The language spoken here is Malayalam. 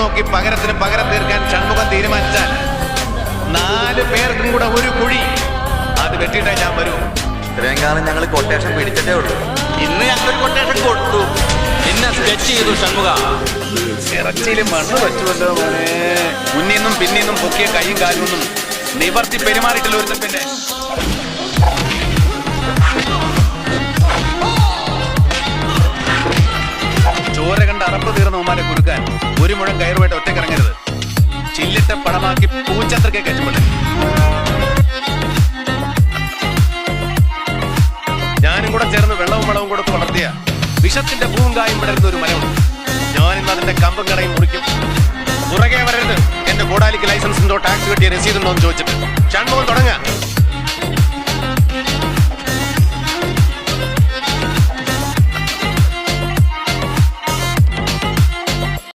നോക്കി പകരത്തിന് പകരം തീർക്കാൻ ഷൺമുഖം തീരുമാനിച്ചാൽ 4 പേർക്കും കൂടെ ഒരു കുഴി അത് വെട്ടിയിട്ടേ ഞാൻ വരൂ. ഇത്രയും കാലം ഞങ്ങൾ കൊട്ടേഷൻ പിടിച്ചിട്ടേ ഉള്ളൂ. ഇന്ന് ഞങ്ങൾ കൊട്ടേഷൻ കൊടുത്തു. നിന്നെ സ്കെച്ച് ചെയ്തു ഷൺമുഖ. ഇറച്ചിയിലും മണ്ണ് പറ്റുമല്ലോ മോനെ. മുന്നിന്നും പിന്നിന്നും പൊക്കിയ കൈയും കാലൊന്നും നിവർത്തി പെരുമാറിയിട്ടില്ല ഒരു പിന്നെ. ചോര കണ്ട് അറപ്പ് തീർന്ന ഉമ്മാനെ കുറുക്കാൻ ഒരു മുഴം കയറുമായിട്ട് ഒറ്റക്കിറങ്ങരുത്. ചില്ലിട്ട പണമാക്കി പൂച്ചത്രക്കെ കെട്ടുപോലെ. ഞാനും കൂടെ ചേർന്ന് വെള്ളവും വളവും കൊടുത്ത് വളർത്തിയ വിഷത്തിന്റെ പൂവും കായും വിടരുന്ന ഒരു മരമുണ്ട്. ഞാനിന്ന് അതിന്റെ കമ്പും കടയും മുറിക്കും. പുറകെ വരരുത്. എന്റെ കോടാലിക്ക് ലൈസൻസ് ഉണ്ടോ, ടാക്സ് കെട്ടിയ രസീതുണ്ടോ എന്ന് ചോദിച്ചിട്ട്. ഷൺമുഖം തുടങ്ങാം.